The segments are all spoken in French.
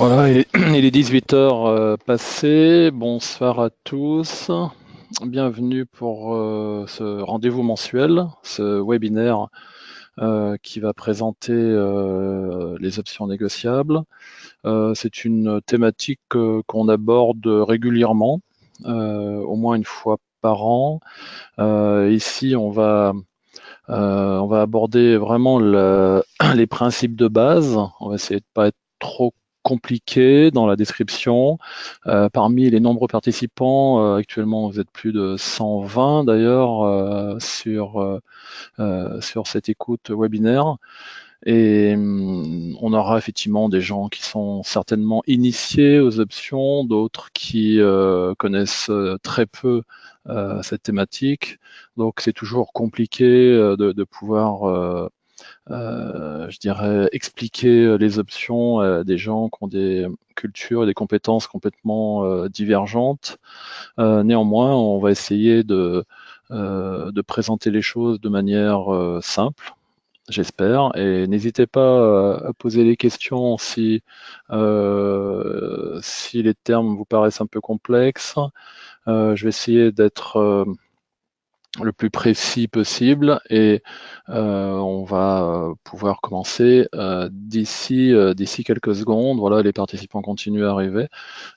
Voilà, il est 18 heures passées. Bonsoir à tous. Bienvenue pour ce rendez-vous mensuel, ce webinaire qui va présenter les options négociables. C'est une thématique qu'on aborde régulièrement, au moins une fois par an. Ici, on va aborder vraiment les principes de base. On va essayer de pas être trop compliqué dans la description. Parmi les nombreux participants, actuellement vous êtes plus de 120 d'ailleurs sur cette écoute webinaire. Et on aura effectivement des gens qui sont certainement initiés aux options, d'autres qui connaissent très peu cette thématique. Donc c'est toujours compliqué de pouvoir, je dirais, expliquer les options à des gens qui ont des cultures et des compétences complètement divergentes. Néanmoins, on va essayer de présenter les choses de manière simple, j'espère. Et n'hésitez pas à poser des questions si les termes vous paraissent un peu complexes. Je vais essayer d'être le plus précis possible et on va pouvoir commencer d'ici quelques secondes. Voilà, les participants continuent à arriver.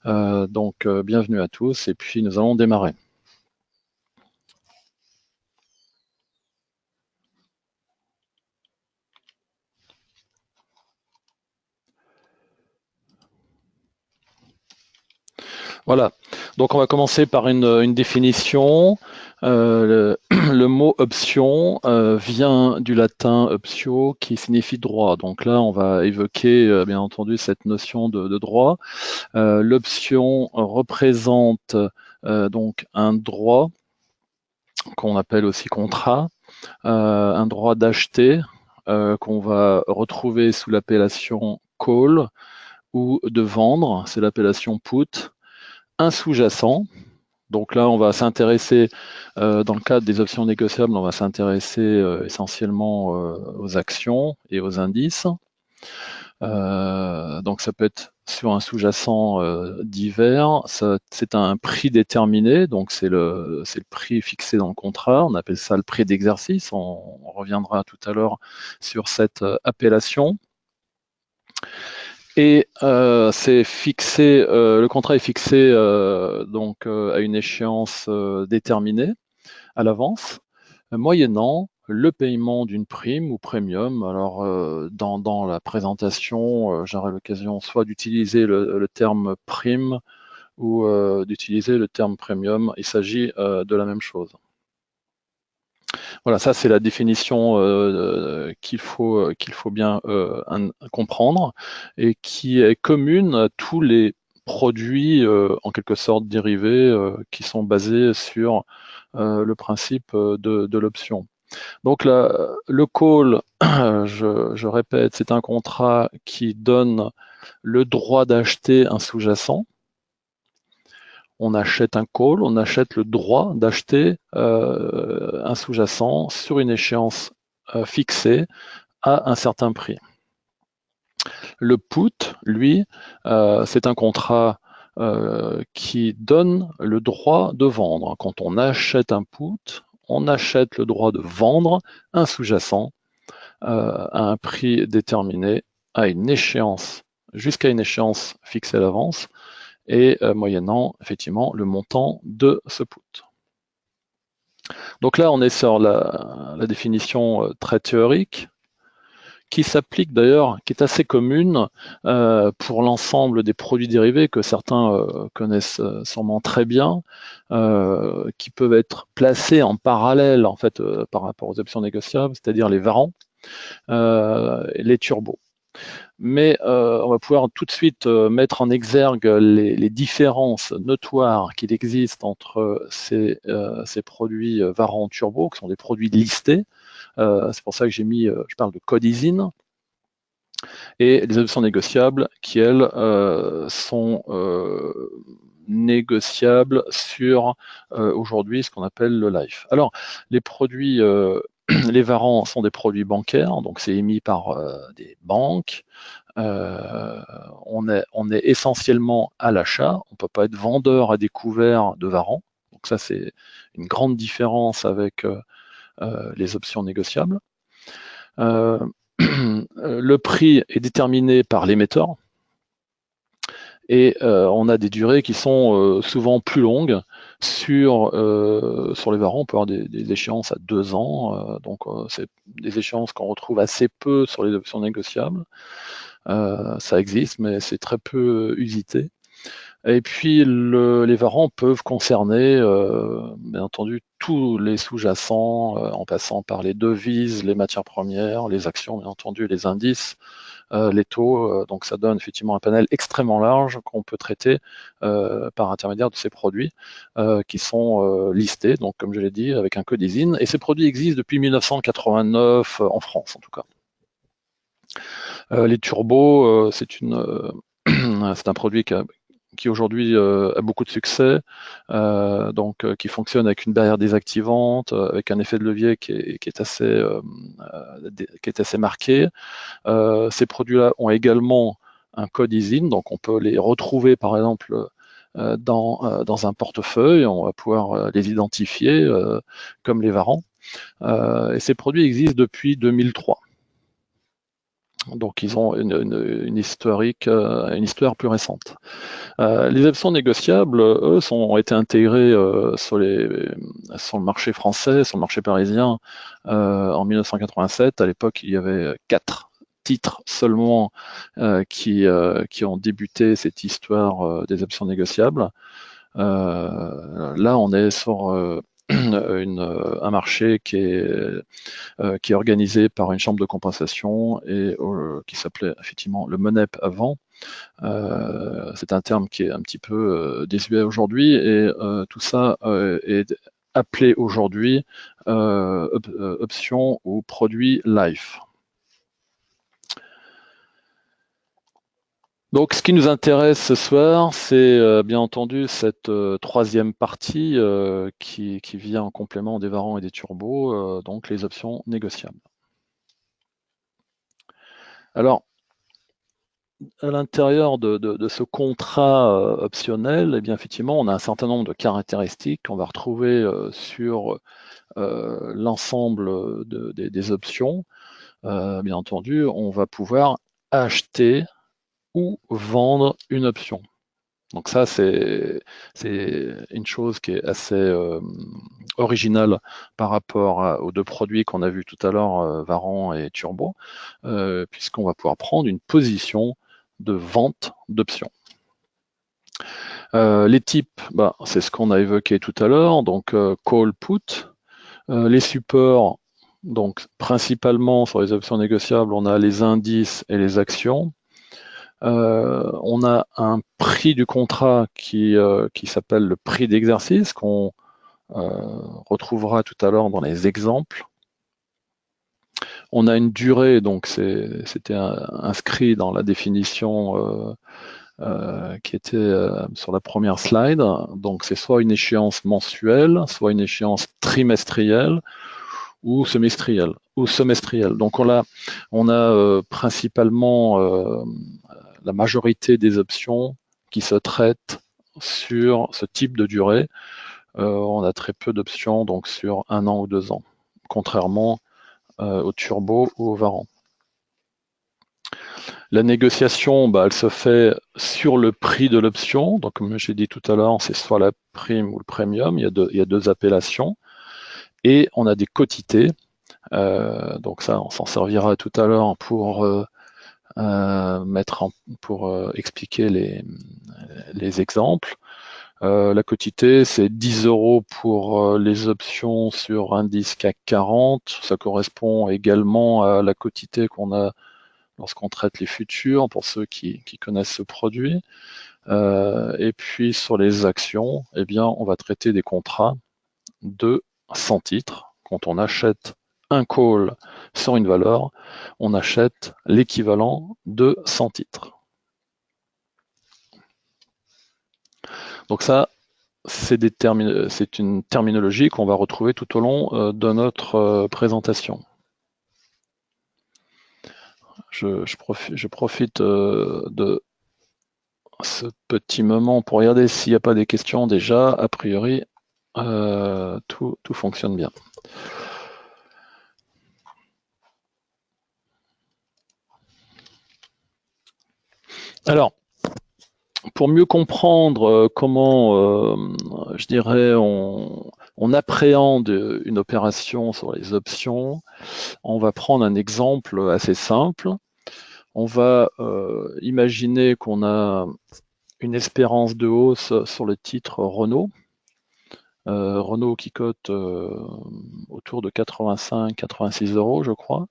Donc, bienvenue à tous et puis nous allons démarrer. Voilà, donc on va commencer par une définition. Le mot option vient du latin optio qui signifie droit. Donc là, on va évoquer bien entendu cette notion de droit. L'option représente donc un droit qu'on appelle aussi contrat, un droit d'acheter qu'on va retrouver sous l'appellation call ou de vendre, c'est l'appellation put, un sous-jacent. Donc là, on va s'intéresser, dans le cadre des options négociables, on va s'intéresser essentiellement aux actions et aux indices. Donc ça peut être sur un sous-jacent divers, c'est un prix déterminé, donc c'est le prix fixé dans le contrat, on appelle ça le prix d'exercice, on reviendra tout à l'heure sur cette appellation. Et c'est fixé, le contrat est fixé donc à une échéance déterminée à l'avance, moyennant le paiement d'une prime ou premium. Alors dans la présentation, j'aurai l'occasion soit d'utiliser le terme prime ou d'utiliser le terme premium. Il s'agit de la même chose. Voilà, ça c'est la définition qu'il faut bien comprendre et qui est commune à tous les produits en quelque sorte dérivés qui sont basés sur le principe de l'option. Donc le call, je répète, c'est un contrat qui donne le droit d'acheter un sous-jacent. On achète un call, on achète le droit d'acheter un sous-jacent sur une échéance fixée à un certain prix. Le put, lui, c'est un contrat qui donne le droit de vendre. Quand on achète un put, on achète le droit de vendre un sous-jacent à un prix déterminé à une échéance, jusqu'à une échéance fixée à l'avance, et moyennant effectivement le montant de ce put. Donc là, on est sur la définition très théorique, qui s'applique d'ailleurs, qui est assez commune pour l'ensemble des produits dérivés que certains connaissent sûrement très bien, qui peuvent être placés en parallèle en fait par rapport aux options négociables, c'est-à-dire les varants, les turbos. Mais on va pouvoir tout de suite mettre en exergue les différences notoires qu'il existe entre ces produits varants turbo, qui sont des produits listés. C'est pour ça que je parle de codizine, et les options négociables qui, elles, sont négociables sur aujourd'hui ce qu'on appelle le life. Alors, les produits les warrants sont des produits bancaires, donc c'est émis par des banques. On est essentiellement à l'achat, on ne peut pas être vendeur à découvert de warrants. Donc ça, c'est une grande différence avec les options négociables. Le prix est déterminé par l'émetteur et on a des durées qui sont souvent plus longues. Sur les warrants, on peut avoir des échéances à 2 ans, donc c'est des échéances qu'on retrouve assez peu sur les options négociables. Ça existe, mais c'est très peu usité. Et puis les warrants peuvent concerner, bien entendu, tous les sous-jacents, en passant par les devises, les matières premières, les actions, bien entendu, les indices, les taux. Donc ça donne effectivement un panel extrêmement large qu'on peut traiter par intermédiaire de ces produits qui sont listés, donc comme je l'ai dit, avec un code ISIN. Et ces produits existent depuis 1989 en France, en tout cas. Les turbos, c'est un produit qui aujourd'hui a beaucoup de succès, donc qui fonctionne avec une barrière désactivante, avec un effet de levier qui est assez marqué. Ces produits-là ont également un code ISIN, donc on peut les retrouver par exemple dans un portefeuille, on va pouvoir les identifier comme les varants. Et ces produits existent depuis 2003. Donc ils ont une histoire plus récente. Les options négociables, eux, ont été intégrées sur le marché français, sur le marché parisien en 1987. À l'époque, il y avait 4 titres seulement qui ont débuté cette histoire des options négociables. Là, on est sur un marché qui est organisé par une chambre de compensation et qui s'appelait effectivement le MONEP avant. C'est un terme qui est un petit peu désuet aujourd'hui et tout ça est appelé aujourd'hui option ou produit life. Donc, ce qui nous intéresse ce soir, c'est bien entendu cette troisième partie qui vient en complément des varants et des turbos, donc les options négociables. Alors, à l'intérieur de ce contrat optionnel, eh bien, effectivement, on a un certain nombre de caractéristiques qu'on va retrouver sur l'ensemble des options. Bien entendu, on va pouvoir acheter ou vendre une option. Donc ça, c'est une chose qui est assez originale par rapport aux 2 produits qu'on a vus tout à l'heure, Varan et Turbo, puisqu'on va pouvoir prendre une position de vente d'options. Les types, c'est ce qu'on a évoqué tout à l'heure, donc call put. Les supports, donc principalement sur les options négociables, on a les indices et les actions. On a un prix du contrat qui s'appelle le prix d'exercice, qu'on retrouvera tout à l'heure dans les exemples. On a une durée, donc c'était inscrit dans la définition qui était sur la première slide. Donc c'est soit une échéance mensuelle, soit une échéance trimestrielle ou semestrielle. Donc on a principalement la majorité des options qui se traitent sur ce type de durée. On a très peu d'options donc sur 1 an ou 2 ans, contrairement au turbo ou au varan. La négociation, elle se fait sur le prix de l'option. Donc, comme j'ai dit tout à l'heure, c'est soit la prime ou le premium. Il y a deux appellations. Et on a des quotités. Donc ça, on s'en servira tout à l'heure pour expliquer les exemples. La quotité, c'est 10 € pour les options sur indice CAC 40. Ça correspond également à la quotité qu'on a lorsqu'on traite les futurs, pour ceux qui connaissent ce produit. Et puis sur les actions, eh bien, on va traiter des contrats de 100 titres. Quand on achète un call sur une valeur, on achète l'équivalent de 100 titres. Donc ça, c'est une terminologie qu'on va retrouver tout au long de notre présentation. Je profite de ce petit moment pour regarder s'il n'y a pas des questions déjà. A priori, tout fonctionne bien. Alors, pour mieux comprendre comment, je dirais, on appréhende une opération sur les options, on va prendre un exemple assez simple. On va imaginer qu'on a une espérance de hausse sur le titre Renault. Renault qui cote autour de 85-86 euros, je crois.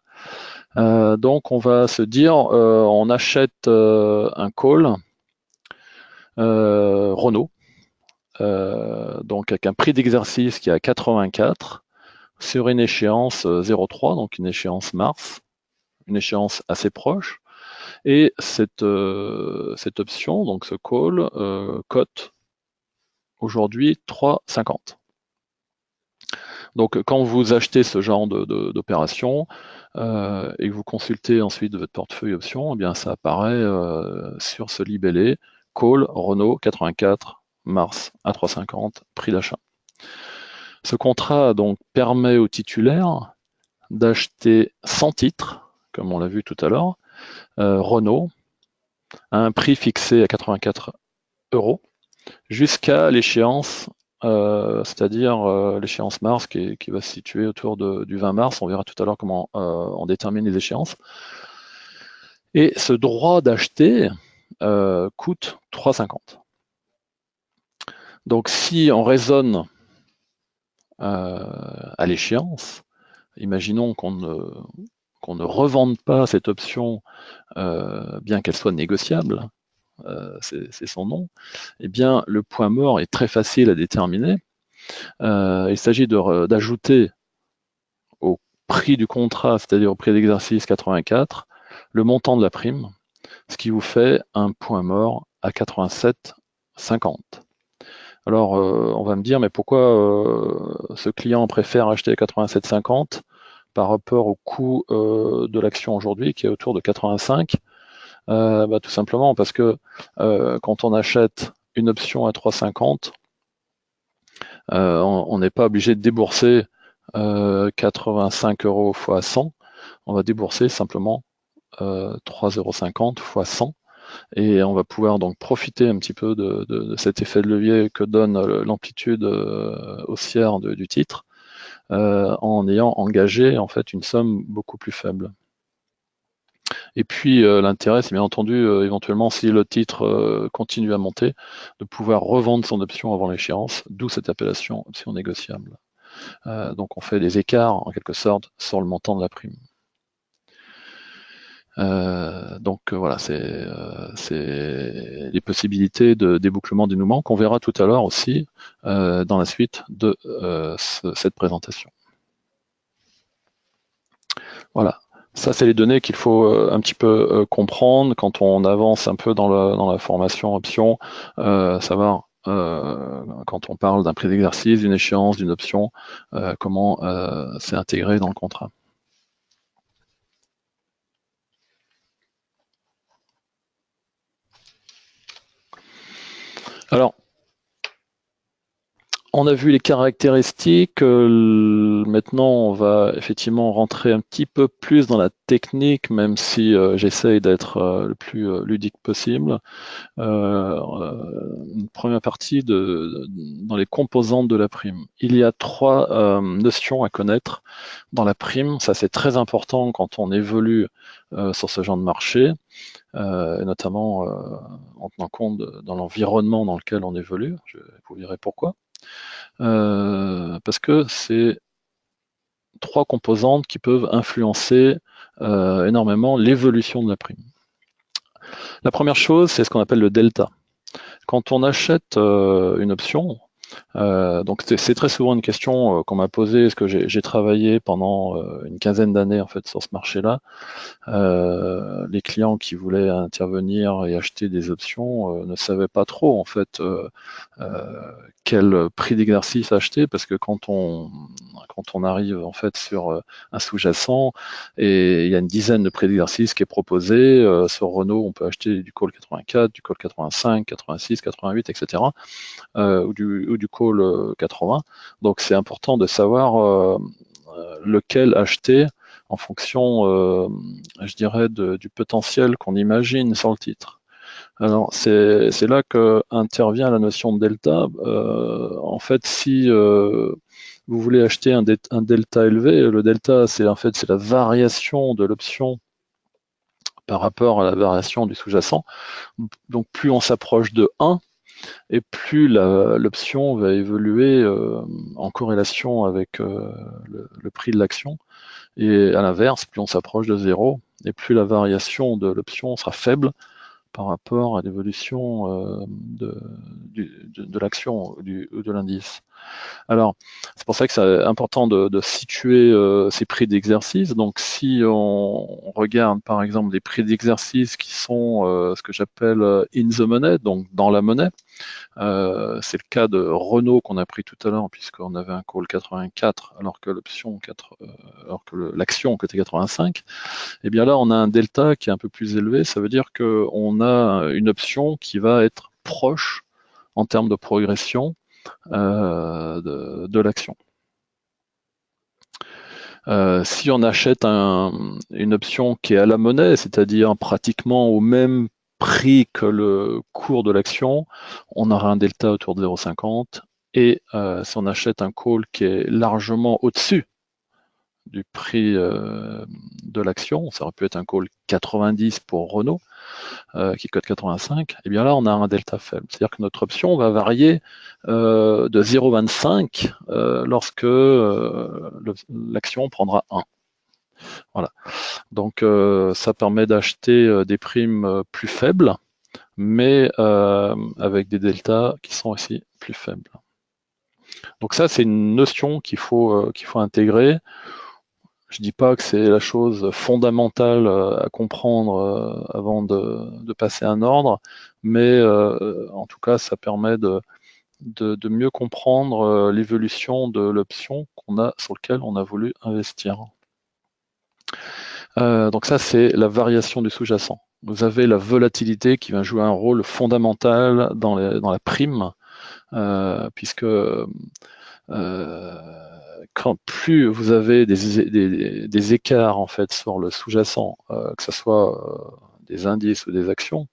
Donc on va se dire, on achète un call Renault, donc avec un prix d'exercice qui est à 84 sur une échéance 0,3, donc une échéance mars, une échéance assez proche. Et cette option, donc ce call, cote aujourd'hui 3,50. Donc quand vous achetez ce genre d'opération et que vous consultez ensuite votre portefeuille option, eh bien ça apparaît sur ce libellé call Renault 84 mars à 3,50 prix d'achat. Ce contrat donc permet au titulaire d'acheter 100 titres, comme on l'a vu tout à l'heure, Renault à un prix fixé à 84 euros jusqu'à l'échéance, c'est-à-dire l'échéance mars qui va se situer autour du 20 mars. On verra tout à l'heure comment on détermine les échéances. Et ce droit d'acheter coûte 3,50. Donc si on raisonne à l'échéance, imaginons qu'on ne revende pas cette option, bien qu'elle soit négociable, c'est son nom, eh bien le point mort est très facile à déterminer. Il s'agit d'ajouter au prix du contrat, c'est-à-dire au prix d'exercice 84, le montant de la prime, ce qui vous fait un point mort à 87,50. Alors on va me dire, mais pourquoi ce client préfère acheter à 87,50 par rapport au coût de l'action aujourd'hui qui est autour de 85? Tout simplement parce que quand on achète une option à 3,50, on n'est pas obligé de débourser 85 euros fois 100, on va débourser simplement 3,50 € fois 100 et on va pouvoir donc profiter un petit peu de cet effet de levier que donne l'amplitude haussière du titre en ayant engagé en fait une somme beaucoup plus faible. Et puis l'intérêt, c'est bien entendu éventuellement si le titre continue à monter, de pouvoir revendre son option avant l'échéance, d'où cette appellation option négociable. Donc on fait des écarts en quelque sorte sur le montant de la prime. Voilà, c'est les possibilités de débouclement dénouement qu'on verra tout à l'heure aussi dans la suite de cette présentation. Voilà, ça c'est les données qu'il faut un petit peu comprendre quand on avance un peu dans la formation option, savoir quand on parle d'un prix d'exercice, d'une échéance, d'une option, comment c'est intégré dans le contrat. Alors, on a vu les caractéristiques. Maintenant, on va effectivement rentrer un petit peu plus dans la technique, même si j'essaye d'être le plus ludique possible. Une première partie dans les composantes de la prime. Il y a trois notions à connaître dans la prime. Ça, c'est très important quand on évolue sur ce genre de marché, et notamment en tenant compte dans l'environnement dans lequel on évolue. Vous verrez pourquoi. Parce que c'est trois composantes qui peuvent influencer énormément l'évolution de la prime. La première chose, c'est ce qu'on appelle le delta. Quand on achète une option, Donc c'est très souvent une question qu'on m'a posée, parce que j'ai travaillé pendant une quinzaine d'années en fait sur ce marché-là. Les clients qui voulaient intervenir et acheter des options ne savaient pas trop en fait quel prix d'exercice acheter, parce que quand on arrive en fait sur un sous-jacent, et il y a une dizaine de prix d'exercice qui est proposé. Sur Renault, on peut acheter du call 84, du call 85, 86, 88, etc. Ou du call 80. Donc c'est important de savoir lequel acheter en fonction, je dirais, du potentiel qu'on imagine sur le titre. Alors, c'est là que intervient la notion de delta. En fait, si vous voulez acheter un delta élevé, le delta, c'est la variation de l'option par rapport à la variation du sous-jacent. Donc, plus on s'approche de 1, et plus l'option va évoluer en corrélation avec le prix de l'action. Et à l'inverse, plus on s'approche de 0, et plus la variation de l'option sera faible par rapport à l'évolution de l'action ou de l'indice. Alors, c'est pour ça que c'est important de situer ces prix d'exercice. Donc, si on regarde par exemple des prix d'exercice qui sont ce que j'appelle in the money, donc dans la monnaie, c'est le cas de Renault qu'on a pris tout à l'heure, puisqu'on avait un call 84 alors que l'action cotait 85. Et bien là, on a un delta qui est un peu plus élevé. Ça veut dire qu'on a une option qui va être proche en termes de progression de l'action. Si on achète une option qui est à la monnaie, c'est-à-dire pratiquement au même prix que le cours de l'action, on aura un delta autour de 0,50. Et si on achète un call qui est largement au-dessus du prix de l'action, ça aurait pu être un call 90 pour Renault, qui cote 85, et bien là on a un delta faible. C'est-à-dire que notre option va varier de 0,25 lorsque l'action prendra 1. Voilà. Donc ça permet d'acheter des primes plus faibles, mais avec des deltas qui sont aussi plus faibles. Donc ça, c'est une notion qu'il faut intégrer. Je dis pas que c'est la chose fondamentale à comprendre avant de passer un ordre, mais en tout cas, ça permet de mieux comprendre l'évolution de l'option sur laquelle on a voulu investir. Donc ça, c'est la variation du sous-jacent. Vous avez la volatilité qui va jouer un rôle fondamental dans la prime, puisque quand plus vous avez des écarts en fait sur le sous-jacent, que ce soit des indices ou des actions,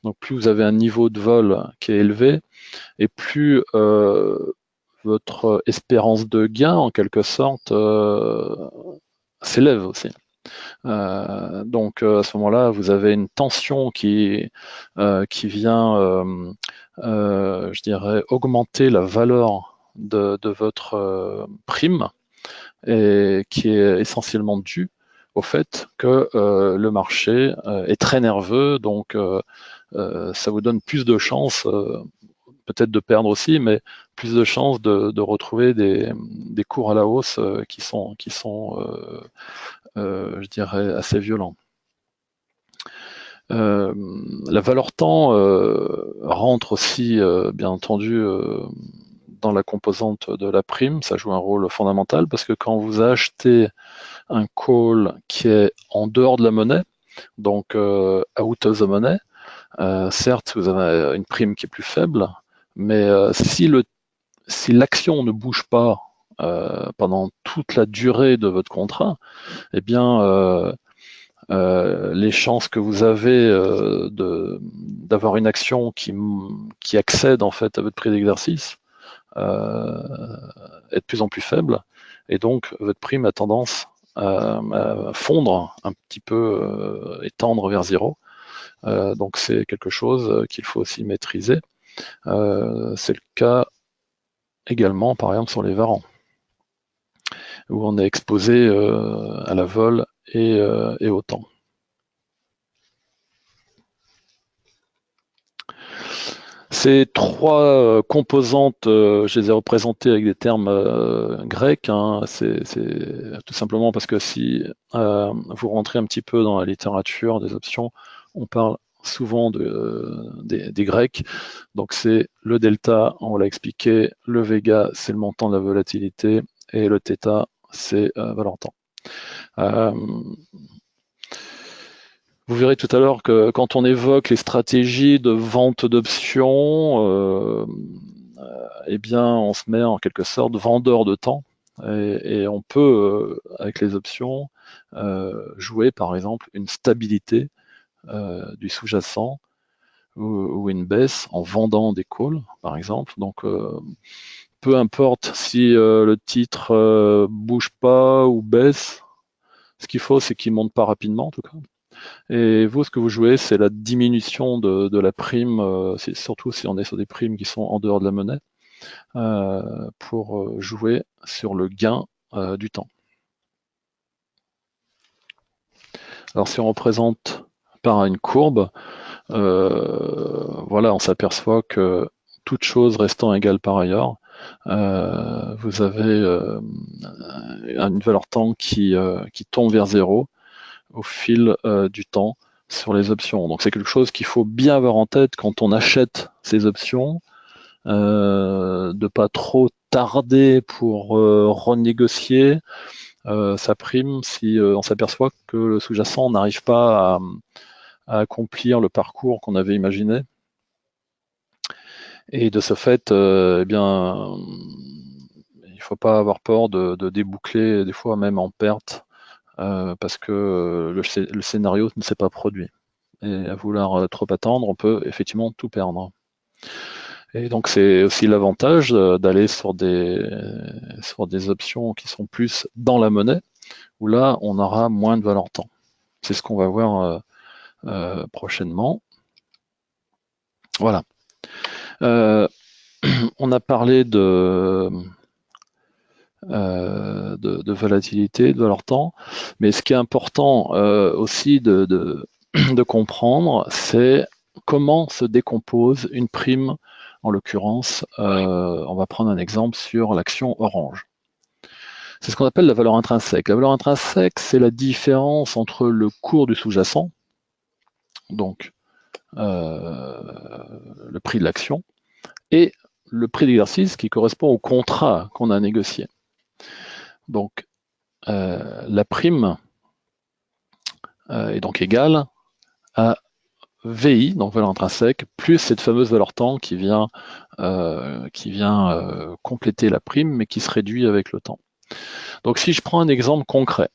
donc plus vous avez un niveau de vol qui est élevé, et plus votre espérance de gain en quelque sorte s'élève aussi. Donc à ce moment-là, vous avez une tension qui vient, je dirais, augmenter la valeur de votre prime, et qui est essentiellement due au fait que le marché est très nerveux, donc ça vous donne plus de chances, peut-être de perdre aussi, mais plus de chances de retrouver des cours à la hausse qui sont je dirais, assez violents. La valeur temps rentre aussi, bien entendu, dans la composante de la prime. Ça joue un rôle fondamental, parce que quand vous achetez un call qui est en dehors de la monnaie, donc out of the money, certes, vous avez une prime qui est plus faible, mais si l'action ne bouge pas pendant toute la durée de votre contrat, eh bien, les chances que vous avez d'avoir une action qui accède en fait à votre prix d'exercice est de plus en plus faible, et donc votre prime a tendance à fondre un petit peu et tendre vers 0. Donc c'est quelque chose qu'il faut aussi maîtriser. C'est le cas également, par exemple, sur les varans, où on est exposé à la vol et au temps. Ces trois composantes, je les ai représentées avec des termes grecs. Hein. C'est tout simplement parce que si vous rentrez un petit peu dans la littérature des options, on parle souvent des Grecs. Donc c'est le delta, on l'a expliqué, le vega, c'est le montant de la volatilité, et le θ, c'est valeur temps. Vous verrez tout à l'heure que quand on évoque les stratégies de vente d'options, eh bien, on se met en quelque sorte vendeur de temps, et on peut, avec les options, jouer par exemple une stabilité du sous-jacent ou une baisse en vendant des calls, par exemple. Donc, peu importe si le titre bouge pas ou baisse, ce qu'il faut, c'est qu'il monte pas rapidement, en tout cas. Et vous, ce que vous jouez, c'est la diminution de la prime, surtout si on est sur des primes qui sont en dehors de la monnaie, pour jouer sur le gain du temps. Alors si on représente par une courbe, voilà, on s'aperçoit que toute chose restant égale par ailleurs, vous avez une valeur temps qui tombe vers zéro au fil du temps sur les options. Donc c'est quelque chose qu'il faut bien avoir en tête quand on achète ces options, de pas trop tarder pour renégocier sa prime si on s'aperçoit que le sous-jacent n'arrive pas à accomplir le parcours qu'on avait imaginé. Et de ce fait, eh bien, il ne faut pas avoir peur de déboucler, des fois même en perte, parce que le scénario ne s'est pas produit. Et à vouloir trop attendre, on peut effectivement tout perdre. Et donc c'est aussi l'avantage d'aller sur des options qui sont plus dans la monnaie, où là on aura moins de valeur temps. C'est ce qu'on va voir prochainement. Voilà. On a parlé de volatilité, de valeur temps, mais ce qui est important aussi de comprendre, c'est comment se décompose une prime. En l'occurrence, on va prendre un exemple sur l'action Orange. C'est ce qu'on appelle la valeur intrinsèque. La valeur intrinsèque, c'est la différence entre le cours du sous-jacent, donc le prix de l'action, et le prix d'exercice qui correspond au contrat qu'on a négocié. Donc, la prime est donc égale à VI, donc valeur intrinsèque, plus cette fameuse valeur temps qui vient compléter la prime, mais qui se réduit avec le temps. Donc si je prends un exemple concret,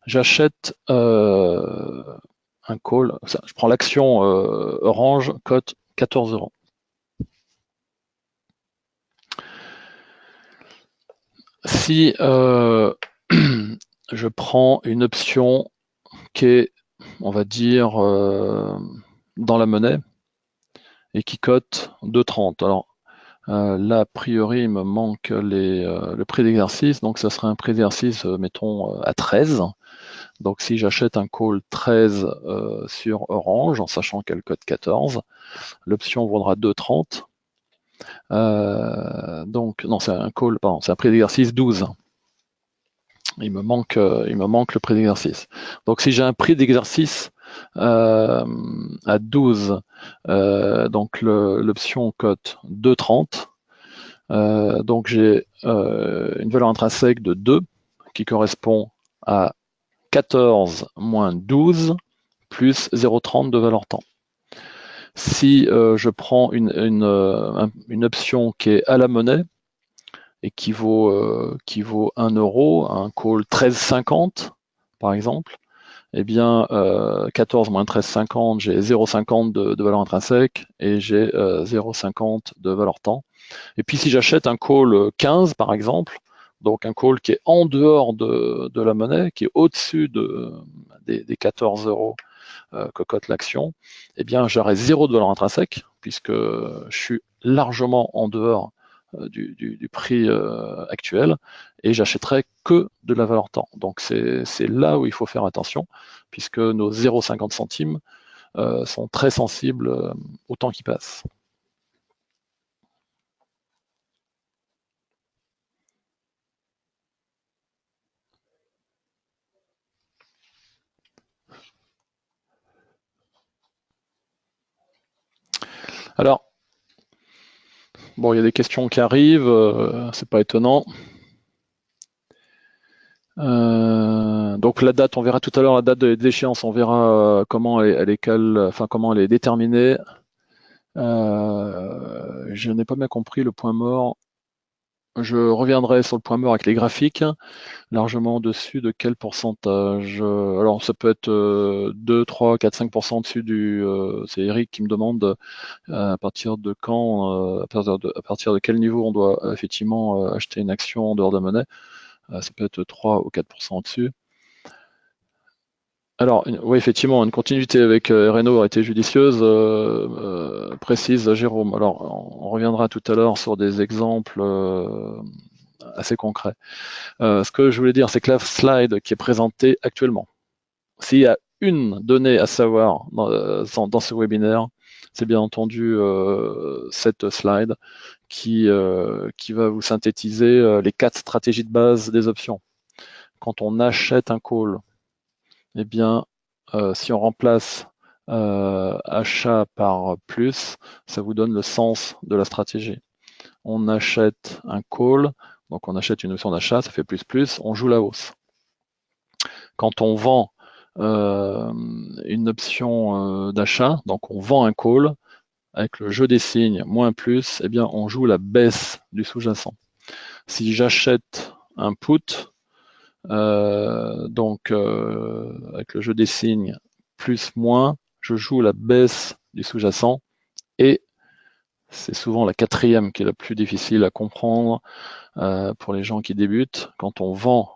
j'achète un call, je prends l'action Orange, cote 14 euros. Si je prends une option qui est, on va dire, dans la monnaie et qui cote 2,30. Alors là, a priori, il me manque le prix d'exercice, donc ça serait un prix d'exercice, mettons, à 13. Donc si j'achète un call 13 sur Orange, en sachant qu'elle cote 14, l'option vaudra 2,30. Donc, non, c'est un call, pardon, c'est un prix d'exercice 12. Il me manque le prix d'exercice. Donc si j'ai un prix d'exercice à 12, donc l'option cote 2,30, donc j'ai une valeur intrinsèque de 2 qui correspond à 14 moins 12 plus 0,30 de valeur temps. Si je prends une option qui est à la monnaie et qui vaut 1 euro, un call 13,50 par exemple, eh bien 14 moins 13,50, j'ai 0,50 de valeur intrinsèque et j'ai 0,50 de valeur temps. Et puis si j'achète un call 15 par exemple, donc un call qui est en dehors de la monnaie, qui est au-dessus des 14 euros que cote l'action, eh bien j'aurai 0 de valeur intrinsèque, puisque je suis largement en dehors du prix actuel, et j'achèterai que de la valeur temps. Donc c'est là où il faut faire attention, puisque nos 0,50 centimes sont très sensibles au temps qui passe. Alors, bon, il y a des questions qui arrivent, c'est pas étonnant. Donc la date, on verra tout à l'heure la date d'échéance, on verra comment comment elle est déterminée. Je n'ai pas bien compris le point mort. Je reviendrai sur le point mort avec les graphiques, largement au-dessus de quel pourcentage? Alors ça peut être 2, 3, 4, 5% au-dessus du... c'est Eric qui me demande à partir de quand, à partir de quel niveau on doit effectivement acheter une action en dehors de la monnaie. Ça peut être 3 ou 4% au-dessus. Alors, oui, effectivement, une continuité avec RNO aurait été judicieuse, précise Jérôme. Alors, on reviendra tout à l'heure sur des exemples assez concrets. Ce que je voulais dire, c'est que la slide qui est présentée actuellement, s'il y a une donnée à savoir dans ce webinaire, c'est bien entendu cette slide qui va vous synthétiser les 4 stratégies de base des options. Quand on achète un call, eh bien, si on remplace achat par plus, ça vous donne le sens de la stratégie. On achète un call, donc on achète une option d'achat, ça fait plus, on joue la hausse. Quand on vend une option d'achat, donc on vend un call, avec le jeu des signes moins plus, eh bien on joue la baisse du sous-jacent. Si j'achète un put, avec le jeu des signes plus moins, je joue la baisse du sous-jacent et c'est souvent la quatrième qui est la plus difficile à comprendre pour les gens qui débutent. Quand on vend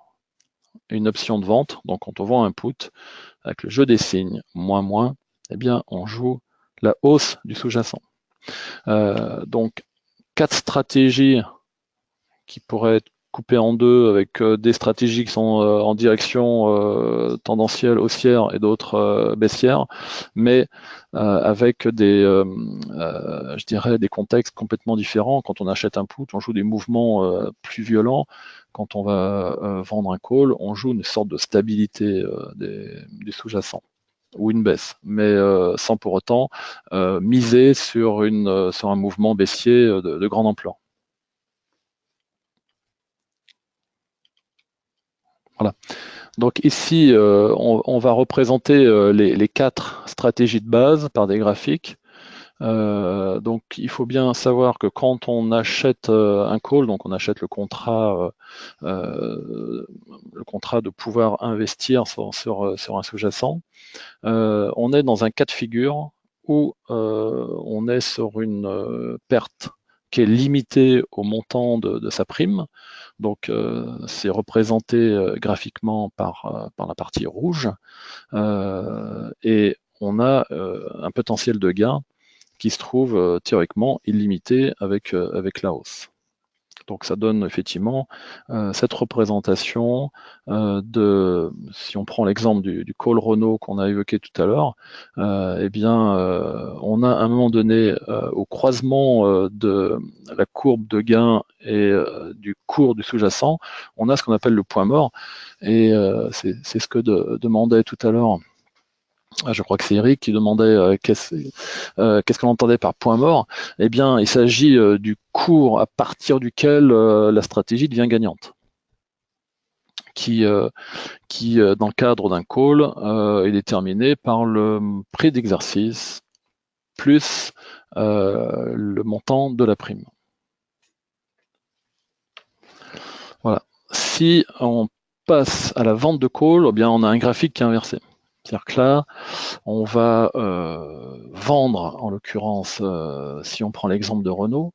une option de vente, donc quand on vend un put avec le jeu des signes moins moins, eh bien on joue la hausse du sous-jacent. Donc 4 stratégies qui pourraient être coupées en deux avec des stratégies qui sont en direction tendancielle haussière et d'autres baissière, mais avec je dirais, des contextes complètement différents. Quand on achète un put, on joue des mouvements plus violents. Quand on va vendre un call, on joue une sorte de stabilité du sous-jacent ou une baisse, mais sans pour autant miser sur un mouvement baissier de grande ampleur. Voilà. Donc ici, on va représenter les 4 stratégies de base par des graphiques. Donc il faut bien savoir que quand on achète un call, donc on achète le contrat de pouvoir investir sur un sous-jacent, on est dans un cas de figure où on est sur une perte qui est limitée au montant de sa prime. Donc c'est représenté graphiquement par la partie rouge. Et on a un potentiel de gain qui se trouve théoriquement illimité avec la hausse. Donc ça donne effectivement cette représentation si on prend l'exemple du call Renault qu'on a évoqué tout à l'heure, eh bien on a à un moment donné au croisement de la courbe de gain et du cours du sous-jacent, on a ce qu'on appelle le point mort, et c'est ce que demandait tout à l'heure. Je crois que c'est Eric qui demandait qu'est-ce qu'on entendait par point mort. Eh bien, il s'agit du cours à partir duquel la stratégie devient gagnante, qui dans le cadre d'un call, est déterminé par le prix d'exercice plus le montant de la prime. Voilà. Si on passe à la vente de call, eh bien, on a un graphique qui est inversé. C'est-à-dire que là, on va vendre, en l'occurrence, si on prend l'exemple de Renault,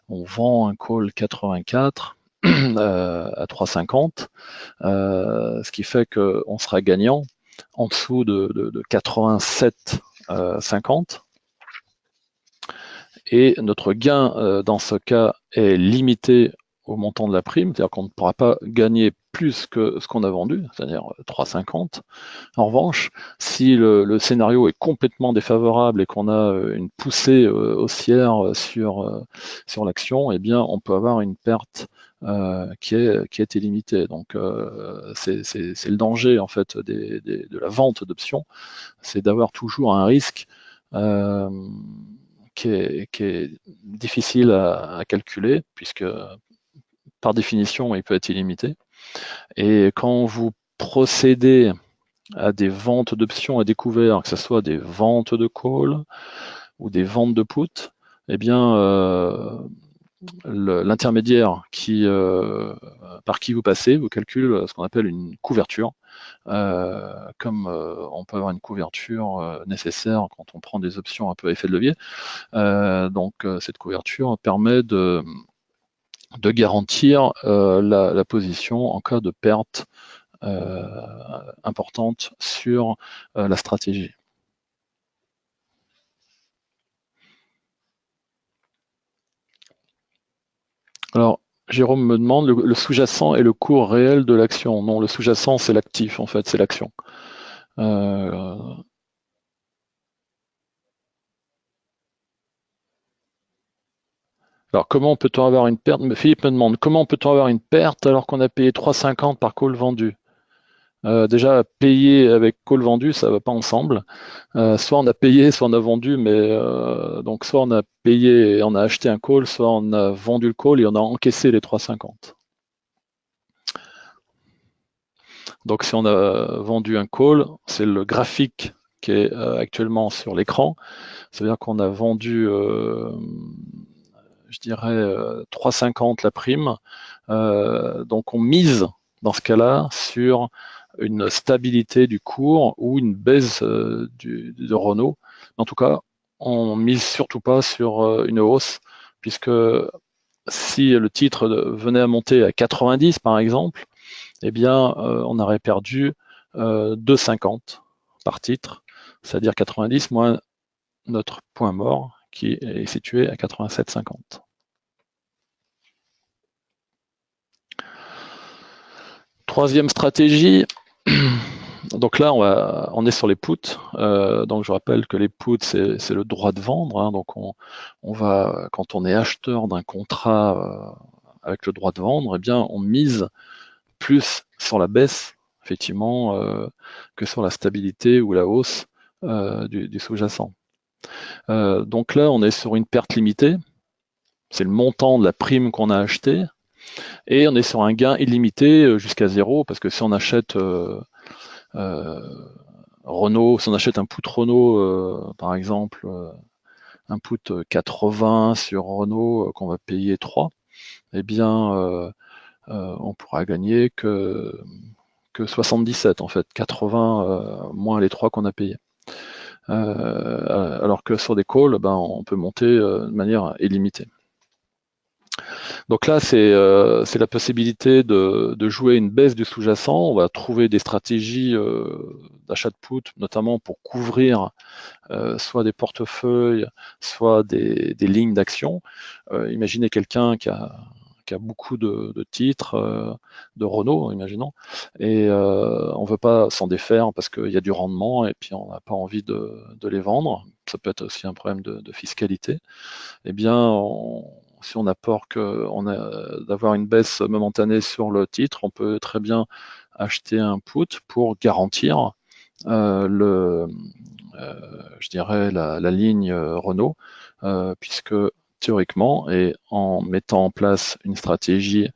on vend un call 84 à 3,50, ce qui fait qu'on sera gagnant en dessous de 87,50. Et notre gain dans ce cas est limité au montant de la prime, c'est-à-dire qu'on ne pourra pas gagner plus que ce qu'on a vendu, c'est-à-dire 3,50. En revanche, si le scénario est complètement défavorable et qu'on a une poussée haussière sur l'action, eh bien, on peut avoir une perte qui est illimitée. Donc, c'est le danger en fait de la vente d'options, c'est d'avoir toujours un risque qui est difficile à calculer, puisque par définition, il peut être illimité. Et quand vous procédez à des ventes d'options à découvert, que ce soit des ventes de call ou des ventes de put, eh bien, l'intermédiaire par qui vous passez vous calcule ce qu'on appelle une couverture, comme on peut avoir une couverture nécessaire quand on prend des options un peu à effet de levier. Donc cette couverture permet de garantir la position en cas de perte importante sur la stratégie. Alors, Jérôme me demande, le sous-jacent est le cours réel de l'action. Non, le sous-jacent, c'est l'actif, en fait, c'est l'action. Alors, comment peut-on avoir une perte? Philippe me demande, comment peut-on avoir une perte alors qu'on a payé 3,50 par call vendu? Déjà, payer avec call vendu, ça ne va pas ensemble. Soit on a payé, soit on a vendu, mais donc soit on a payé et on a acheté un call, soit on a vendu le call et on a encaissé les 3,50. Donc si on a vendu un call, c'est le graphique qui est actuellement sur l'écran. Ça veut dire qu'on a vendu, je dirais, 3,50 la prime. Donc on mise dans ce cas-là sur une stabilité du cours ou une baisse de Renault. En tout cas, on mise surtout pas sur une hausse, puisque si le titre venait à monter à 90 par exemple, eh bien on aurait perdu 2,50 par titre, c'est-à-dire 90 moins notre point mort qui est situé à 87,50. Troisième stratégie, donc là on est sur les puts, donc je rappelle que les puts c'est le droit de vendre, hein, donc on va, quand on est acheteur d'un contrat avec le droit de vendre, eh bien on mise plus sur la baisse effectivement que sur la stabilité ou la hausse du sous-jacent. Donc là on est sur une perte limitée, c'est le montant de la prime qu'on a acheté, et on est sur un gain illimité jusqu'à 0, parce que si on achète Renault, si on achète un put Renault, par exemple, un put 80 sur Renault qu'on va payer 3, eh bien, on pourra gagner que 77 en fait, 80 moins les 3 qu'on a payés. Alors que sur des calls, ben, on peut monter de manière illimitée. Donc là, c'est la possibilité de jouer une baisse du sous-jacent. On va trouver des stratégies d'achat de put, notamment pour couvrir soit des portefeuilles, soit des lignes d'action. Imaginez quelqu'un qui a beaucoup de titres de Renault, imaginons, et on ne veut pas s'en défaire parce qu'il y a du rendement et puis on n'a pas envie de les vendre. Ça peut être aussi un problème de fiscalité. Eh bien, si on a peur d'avoir une baisse momentanée sur le titre, on peut très bien acheter un put pour garantir je dirais la ligne Renault, puisque théoriquement, et en mettant en place une stratégie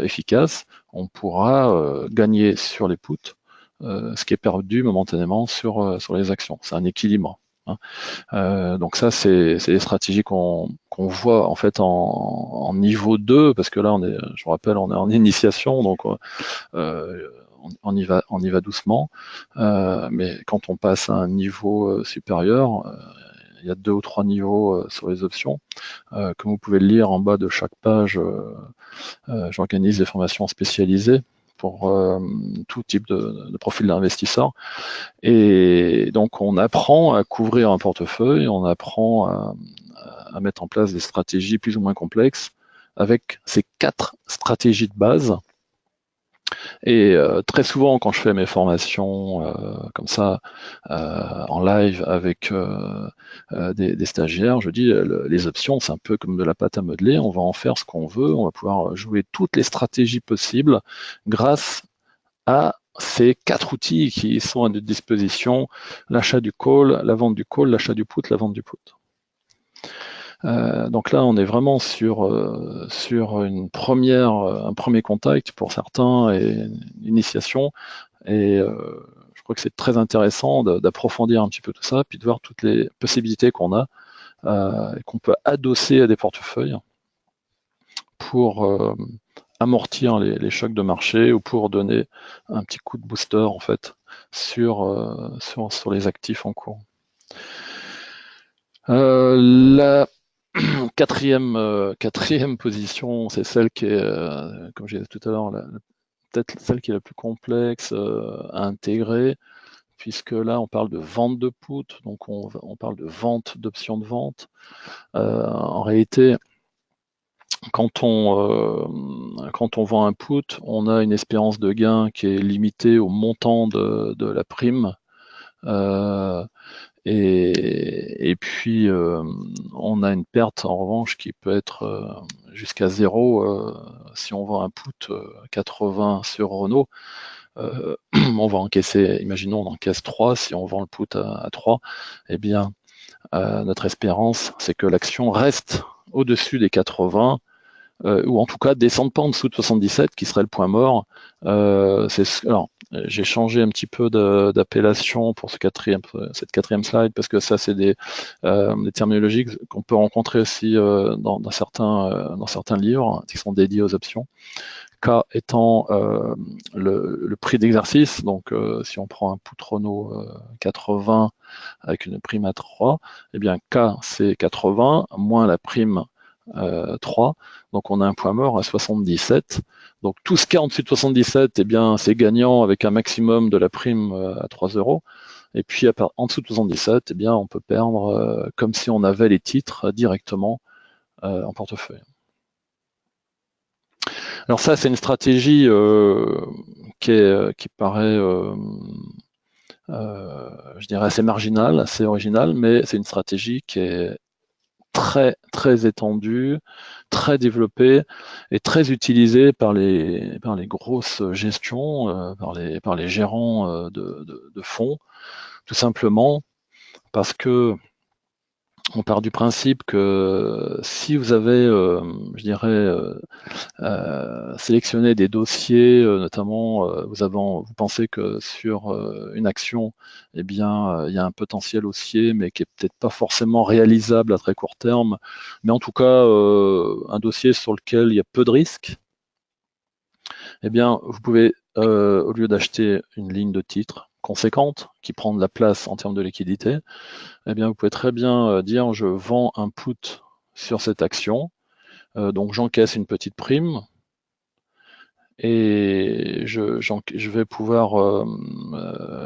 efficace, on pourra gagner sur les puts ce qui est perdu momentanément sur les actions. C'est un équilibre. Hein. Donc ça, c'est des stratégies qu'on voit en fait en niveau 2, parce que là, je vous rappelle, on est en initiation, donc on y va doucement. Mais quand on passe à un niveau supérieur, il y a 2 ou 3 niveaux sur les options. Comme vous pouvez le lire en bas de chaque page, j'organise des formations spécialisées pour tout type de profil d'investisseur. Et donc on apprend à couvrir un portefeuille, on apprend à mettre en place des stratégies plus ou moins complexes avec ces 4 stratégies de base. Et très souvent, quand je fais mes formations comme ça en live avec des stagiaires, je dis les options, c'est un peu comme de la pâte à modeler. On va en faire ce qu'on veut. On va pouvoir jouer toutes les stratégies possibles grâce à ces 4 outils qui sont à notre disposition: l'achat du call, la vente du call, l'achat du put, la vente du put. Donc là, on est vraiment sur un premier contact pour certains et une initiation. Et je crois que c'est très intéressant d'approfondir un petit peu tout ça, puis de voir toutes les possibilités qu'on a, qu'on peut adosser à des portefeuilles pour amortir les chocs de marché ou pour donner un petit coup de booster en fait sur les actifs en cours. La quatrième position, c'est celle qui est, comme j'ai dit tout à l'heure, peut-être celle qui est la plus complexe à intégrer, puisque là, on parle de vente de put, donc on parle de vente d'options de vente. En réalité, quand on vend un put, on a une espérance de gain qui est limitée au montant de la prime. Et puis, on a une perte en revanche qui peut être jusqu'à 0 si on vend un put 80 sur Renault. On va encaisser, imaginons on encaisse 3, si on vend le put à 3, eh bien, notre espérance, c'est que l'action reste au-dessus des 80, ou en tout cas descende pas en dessous de 77, qui serait le point mort. Alors, j'ai changé un petit peu d'appellation pour cette quatrième slide, parce que ça, c'est des terminologies qu'on peut rencontrer aussi dans certains livres qui sont dédiés aux options. K étant le prix d'exercice, donc si on prend un put Renault 80 avec une prime à 3, eh bien K c'est 80 moins la prime 3, donc on a un point mort à 77. Donc tout ce qui est en dessous de 77, eh bien c'est gagnant avec un maximum de la prime à 3 euros. Et puis en dessous de 77, eh bien on peut perdre comme si on avait les titres directement en portefeuille. Alors ça, c'est une stratégie qui paraît, je dirais, assez marginale, assez originale, mais c'est une stratégie qui est très très étendue, très développée et très utilisée par les grosses gestions, par les gérants de fonds, tout simplement parce que on part du principe que si vous avez, je dirais, sélectionner des dossiers, notamment vous pensez que sur une action, eh bien, il y a un potentiel haussier, mais qui est peut-être pas forcément réalisable à très court terme, mais en tout cas un dossier sur lequel il y a peu de risques. Eh bien, vous pouvez, au lieu d'acheter une ligne de titre conséquente qui prend de la place en termes de liquidité, eh bien, vous pouvez très bien dire je vends un put sur cette action, donc j'encaisse une petite prime, et je vais pouvoir,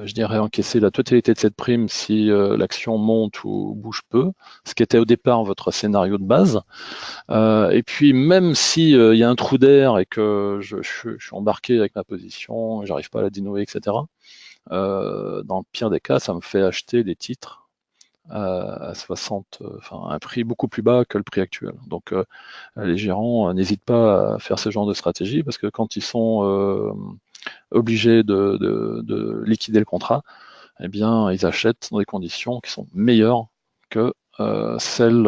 je dirais, encaisser la totalité de cette prime si l'action monte ou bouge peu, ce qui était au départ votre scénario de base. Et puis même si il y a un trou d'air et que je suis embarqué avec ma position, j'arrive pas à la dénouer, etc. Dans le pire des cas, ça me fait acheter des titres à 60, enfin un prix beaucoup plus bas que le prix actuel. Donc les gérants n'hésitent pas à faire ce genre de stratégie parce que quand ils sont obligés de liquider le contrat, eh bien ils achètent dans des conditions qui sont meilleures que celles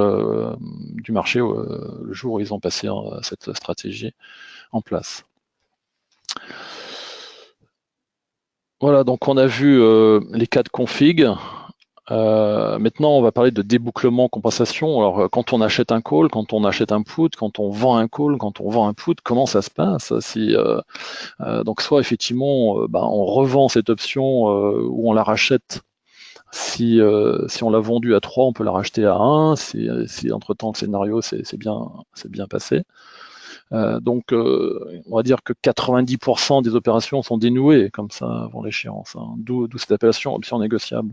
du marché le jour où ils ont passé cette stratégie en place. Voilà, donc on a vu les cas de config. Maintenant, on va parler de débouclement compensation. Alors, quand on achète un call, quand on achète un put, quand on vend un call, quand on vend un put, comment ça se passe si, donc, soit effectivement, on revend cette option ou on la rachète. Si on l'a vendue à 3, on peut la racheter à 1. Si entre-temps le scénario c'est bien passé. Donc, on va dire que 90% des opérations sont dénouées comme ça avant l'échéance. Hein. D'où cette appellation option négociable.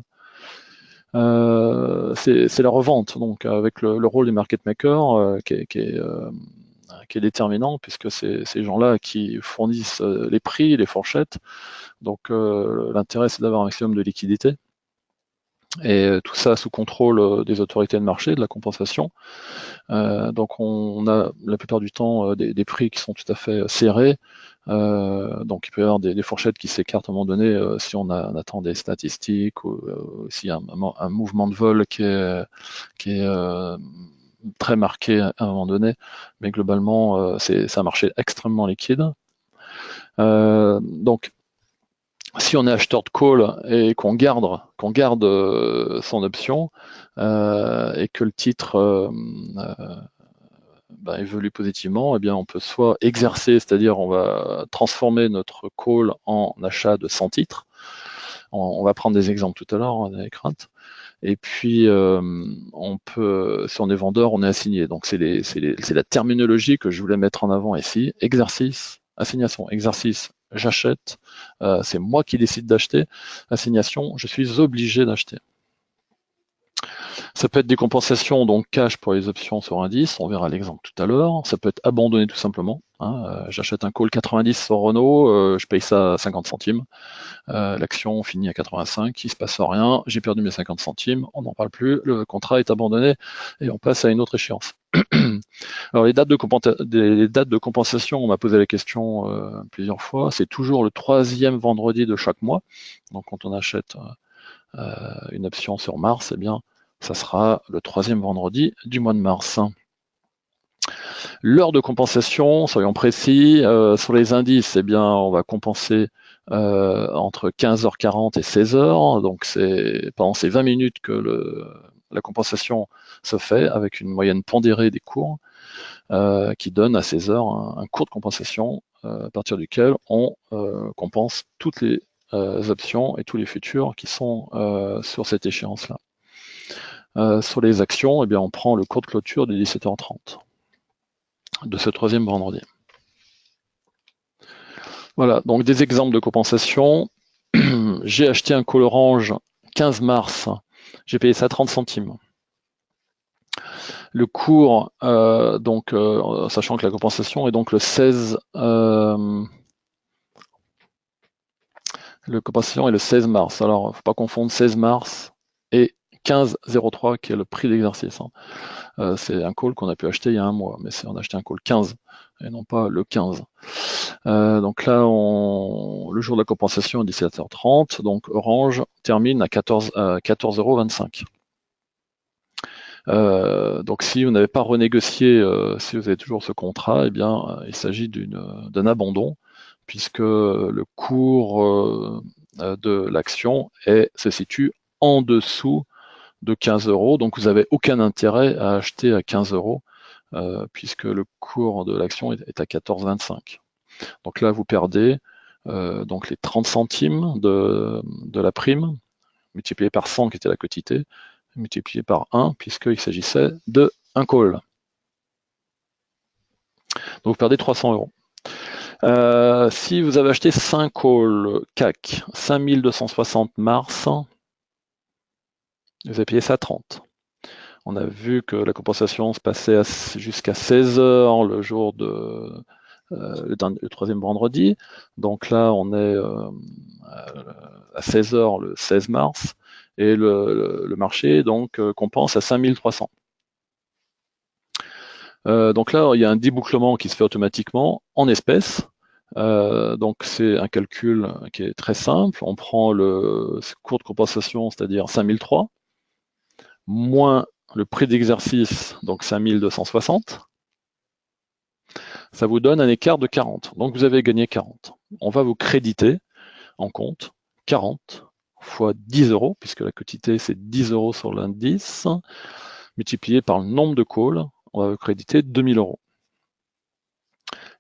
C'est la revente, donc avec le rôle des market makers qui est déterminant, puisque c'est ces gens-là qui fournissent les prix, les fourchettes. Donc l'intérêt, c'est d'avoir un maximum de liquidité. Et tout ça sous contrôle des autorités de marché, de la compensation. Donc on a la plupart du temps des prix qui sont tout à fait serrés, Donc il peut y avoir des fourchettes qui s'écartent à un moment donné si on attend des statistiques ou s'il y a un mouvement de vol qui est très marqué à un moment donné, mais globalement c'est un marché extrêmement liquide. Donc si on est acheteur de call et qu'on garde son option et que le titre évolue positivement, eh bien on peut soit exercer, c'est-à-dire on va transformer notre call en achat de 100 titres. On va prendre des exemples tout à l'heure, on a des craintes. Et puis on peut, si on est vendeur, on est assigné. Donc c'est la terminologie que je voulais mettre en avant ici. Exercice, assignation, exercice, j'achète, c'est moi qui décide d'acheter. Assignation, je suis obligé d'acheter. Ça peut être des compensations, donc cash pour les options sur indice, on verra l'exemple tout à l'heure. Ça peut être abandonné tout simplement. J'achète un call 90 sur Renault, je paye ça à 50 centimes. L'action finit à 85, il ne se passe rien, j'ai perdu mes 50 centimes, on n'en parle plus, le contrat est abandonné et on passe à une autre échéance. Alors les dates de compensation, on m'a posé la question plusieurs fois, c'est toujours le 3e vendredi de chaque mois. Donc quand on achète une option sur mars, eh bien ça sera le 3e vendredi du mois de mars. L'heure de compensation, soyons précis, sur les indices, eh bien, on va compenser entre 15h40 et 16h, donc c'est pendant ces 20 minutes que la compensation se fait avec une moyenne pondérée des cours qui donne à 16h un cours de compensation à partir duquel on compense toutes les options et tous les futurs qui sont sur cette échéance-là. Sur les actions, eh bien, on prend le cours de clôture de 17h30 de ce 3e vendredi. Voilà, donc des exemples de compensation. J'ai acheté un call orange 15 mars, j'ai payé ça 30 centimes. Le cours, sachant que la compensation est donc le 16, le compensation est le 16 mars. Alors, il ne faut pas confondre 16 mars et 15,03 qui est le prix d'exercice. C'est un call qu'on a pu acheter il y a un mois, mais on a acheté un call 15 et non pas le 15. Donc là, le jour de la compensation est 17h30, donc Orange termine à 14,25 €. Donc si vous n'avez pas renégocié, si vous avez toujours ce contrat, eh bien il s'agit d'un abandon, puisque le cours de l'action se situe en dessous de 15 €, donc vous n'avez aucun intérêt à acheter à 15 €, puisque le cours de l'action est à 14,25. Donc là, vous perdez donc les 30 centimes de la prime, multiplié par 100 qui était la quotité, multiplié par 1, puisqu'il s'agissait de un call. Donc vous perdez 300 €. Si vous avez acheté 5 calls CAC, 5260 mars, vous avez payé ça 30. On a vu que la compensation se passait jusqu'à 16h le jour le 3e vendredi. Donc là, on est à 16h le 16 mars et le marché donc compense à 5300. Donc là, il y a un débouclement qui se fait automatiquement en espèces. Donc c'est un calcul qui est très simple. On prend le cours de compensation, c'est-à-dire 5003, moins le prix d'exercice, donc 5260. Ça vous donne un écart de 40. Donc vous avez gagné 40. On va vous créditer en compte 40 fois 10 €, puisque la quotité c'est 10 € sur l'indice, multiplié par le nombre de calls, on va vous créditer 2000 €.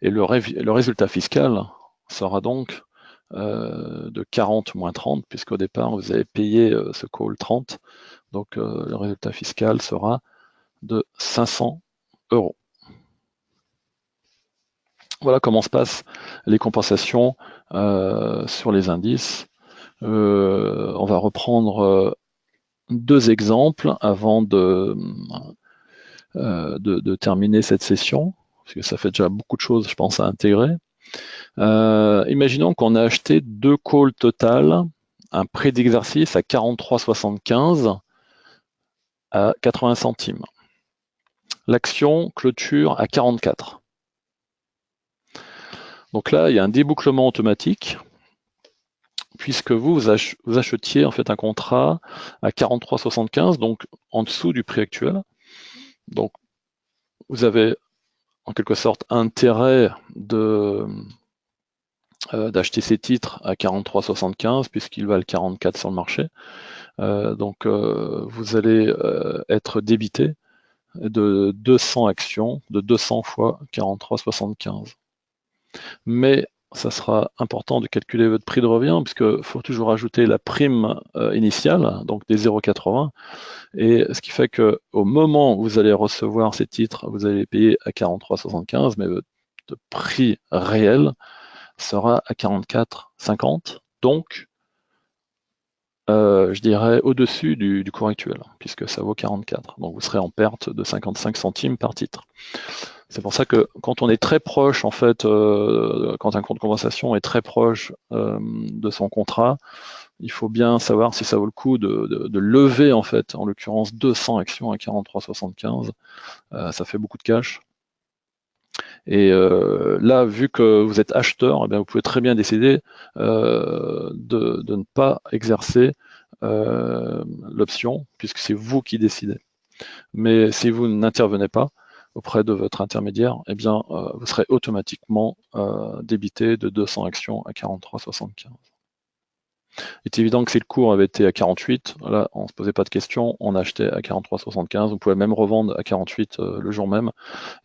Et le résultat fiscal sera donc de 40 moins 30, puisqu'au départ vous avez payé ce call 30, donc le résultat fiscal sera de 500 €. Voilà comment se passent les compensations sur les indices. On va reprendre 2 exemples avant de terminer cette session, parce que ça fait déjà beaucoup de choses, je pense, à intégrer. Imaginons qu'on a acheté 2 calls total, un prix d'exercice à 43,75 à 80 centimes. L'action clôture à 44. Donc là, il y a un débouclement automatique, puisque vous achetiez en fait un contrat à 43,75, donc en dessous du prix actuel. Donc vous avez en quelque sorte intérêt d'acheter ces titres à 43,75 puisqu'ils valent 44 sur le marché. Donc vous allez être débité de 200 actions, de 200 fois 43,75. Mais ça sera important de calculer votre prix de revient, puisqu'il faut toujours ajouter la prime initiale, donc des 0,80. Et ce qui fait qu'au moment où vous allez recevoir ces titres, vous allez payer à 43,75, mais votre prix réel sera à 44,50. Donc, je dirais au-dessus du cours actuel, puisque ça vaut 44. Donc vous serez en perte de 55 centimes par titre. C'est pour ça que quand on est très proche, en fait, quand un compte de compensation est très proche de son contrat, il faut bien savoir si ça vaut le coup de lever, en fait, en l'occurrence 200 actions à 43,75. Ça fait beaucoup de cash. Et là, vu que vous êtes acheteur, eh bien, vous pouvez très bien décider de ne pas exercer l'option, puisque c'est vous qui décidez. Mais si vous n'intervenez pas auprès de votre intermédiaire, eh bien, vous serez automatiquement débité de 200 actions à 43,75. Il est évident que si le cours avait été à 48, là, on ne se posait pas de questions, on achetait à 43,75. Vous pouvez même revendre à 48 le jour même,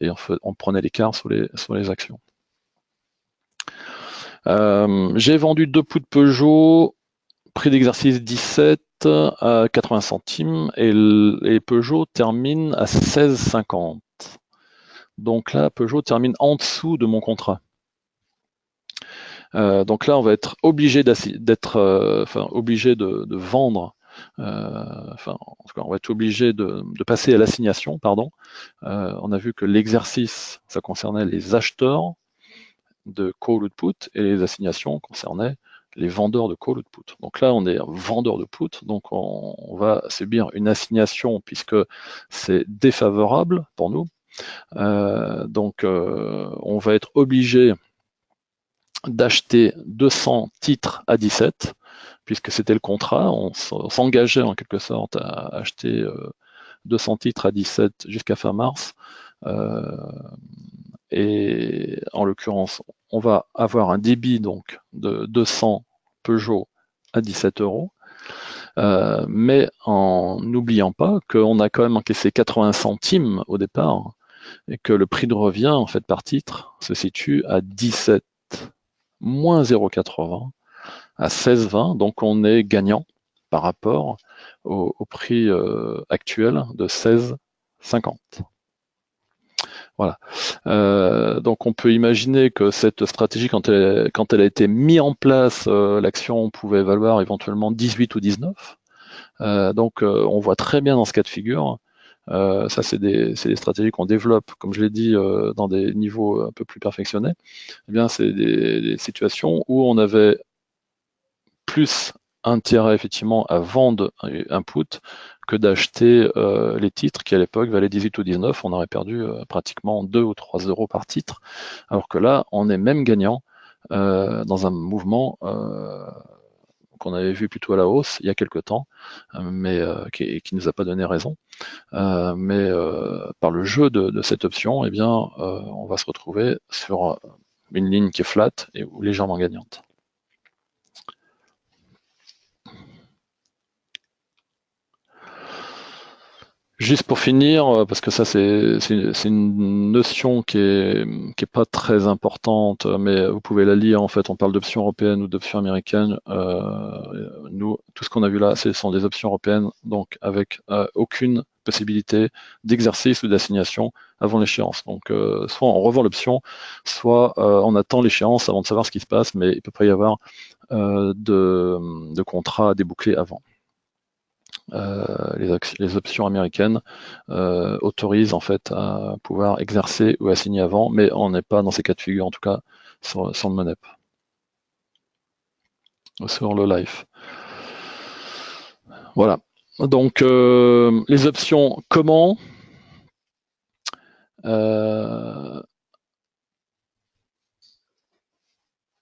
et on prenait l'écart sur les actions. J'ai vendu 2 pots de Peugeot, prix d'exercice 17 à 80 centimes, et Peugeot termine à 16,50. Donc là, Peugeot termine en dessous de mon contrat. Donc là, on va être obligé obligé de vendre. En tout cas, on va être obligé de passer à l'assignation, pardon. On a vu que l'exercice, ça concernait les acheteurs de call ou de put, et les assignations concernaient les vendeurs de call ou de put. Donc là, on est vendeur de put, donc on va subir une assignation puisque c'est défavorable pour nous. Donc on va être obligé d'acheter 200 titres à 17, puisque c'était le contrat, on s'engageait en quelque sorte à acheter 200 titres à 17 jusqu'à fin mars. Et en l'occurrence, on va avoir un débit donc de 200 Peugeot à 17 euros, mais en n'oubliant pas qu'on a quand même encaissé 80 centimes au départ et que le prix de revient en fait par titre se situe à 17 moins 0,80 à 16,20, donc on est gagnant par rapport au prix actuel de 16,50. Voilà. Donc on peut imaginer que cette stratégie, quand elle a été mise en place, l'action pouvait valoir éventuellement 18 ou 19. Donc on voit très bien dans ce cas de figure. Ça, c'est des stratégies qu'on développe, comme je l'ai dit, dans des niveaux un peu plus perfectionnés. Eh bien, c'est des situations où on avait plus intérêt effectivement à vendre un put que d'acheter les titres qui à l'époque valaient 18 ou 19. On aurait perdu pratiquement 2 ou 3 euros par titre, alors que là, on est même gagnant dans un mouvement qu'on avait vu plutôt à la hausse il y a quelque temps, mais qui nous a pas donné raison. Mais par le jeu de cette option, eh bien, on va se retrouver sur une ligne qui est flat et légèrement gagnante. Juste pour finir, parce que ça c'est une notion qui est pas très importante, mais vous pouvez la lire en fait. On parle d'options européennes ou d'options américaines. Nous, tout ce qu'on a vu là, ce sont des options européennes, donc avec aucune possibilité d'exercice ou d'assignation avant l'échéance. Donc soit on revend l'option, soit on attend l'échéance avant de savoir ce qui se passe, mais il peut pas y avoir de contrat à déboucler avant. Les options américaines autorisent en fait à pouvoir exercer ou assigner avant, mais on n'est pas dans ces cas de figure, en tout cas sur le Monep, sur le Life. Voilà. Donc les options, comment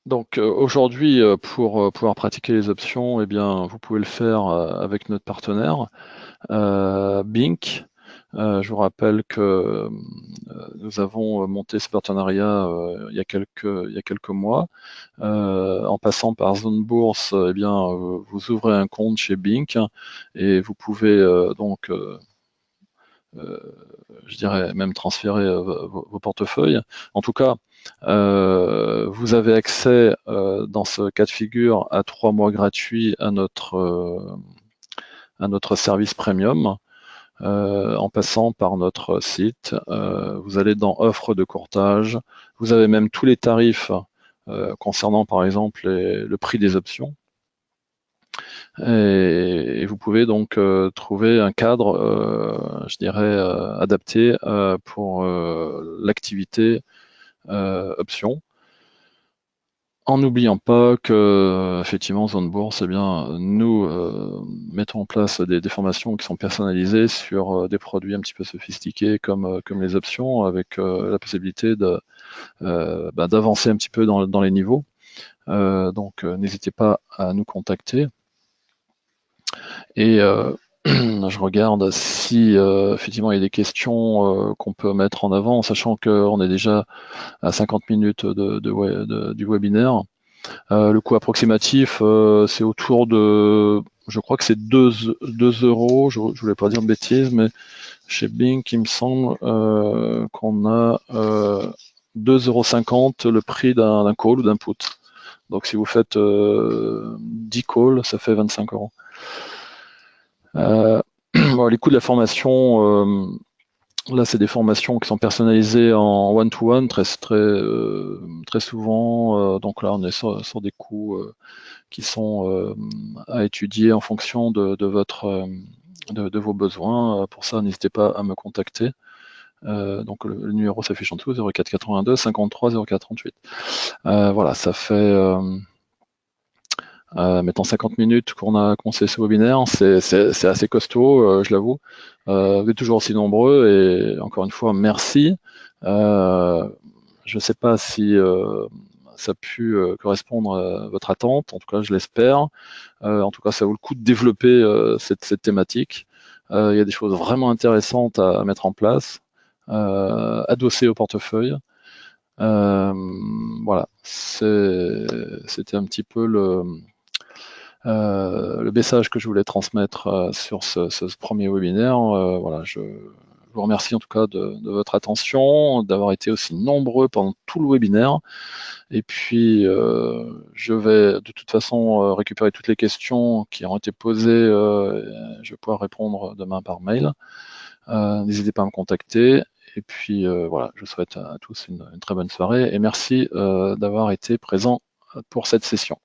Donc aujourd'hui, pour pouvoir pratiquer les options, eh bien, vous pouvez le faire avec notre partenaire Bink. Je vous rappelle que nous avons monté ce partenariat il y a quelques mois. En passant par Zone Bourse, eh bien, vous ouvrez un compte chez Bink et vous pouvez euh, je dirais même transférer vos portefeuilles. En tout cas, vous avez accès dans ce cas de figure à 3 mois gratuits à notre service premium. En passant par notre site, vous allez dans offres de courtage, vous avez même tous les tarifs concernant par exemple le prix des options. Et vous pouvez donc trouver un cadre, je dirais, adapté pour l'activité option. En n'oubliant pas que, effectivement, Zone Bourse, eh bien, nous mettons en place des formations qui sont personnalisées sur des produits un petit peu sophistiqués comme les options, avec la possibilité d'avancer un petit peu dans les niveaux. Donc, n'hésitez pas à nous contacter. Et je regarde si effectivement il y a des questions qu'on peut mettre en avant, sachant qu'on est déjà à 50 minutes du webinaire. Le coût approximatif, c'est autour de, je crois que c'est 2 euros, je voulais pas dire de bêtises, mais chez Bink, il me semble qu'on a 2,50 € le prix d'un call ou d'un put. Donc si vous faites 10 calls, ça fait 25 euros. Bon, les coûts de la formation, là, c'est des formations qui sont personnalisées en one-to-one très souvent. Donc là, on est sur des coûts qui sont à étudier en fonction de vos besoins. Pour ça, n'hésitez pas à me contacter. Donc le numéro s'affiche en dessous, 04 82 53 04 38. Voilà, ça fait mettons 50 minutes qu'on fait ce webinaire, c'est assez costaud, je l'avoue. Vous êtes toujours aussi nombreux et encore une fois, merci. Je ne sais pas si ça a pu correspondre à votre attente, en tout cas je l'espère. En tout cas, ça vaut le coup de développer cette thématique. Il y a des choses vraiment intéressantes à mettre en place, adossées au portefeuille. Voilà, c'était un petit peu le message que je voulais transmettre sur ce premier webinaire. Voilà, je vous remercie en tout cas de votre attention, d'avoir été aussi nombreux pendant tout le webinaire. Et puis, je vais de toute façon récupérer toutes les questions qui ont été posées. Je vais pouvoir répondre demain par mail. N'hésitez pas à me contacter. Et puis, voilà, je vous souhaite à tous une très bonne soirée et merci d'avoir été présent pour cette session.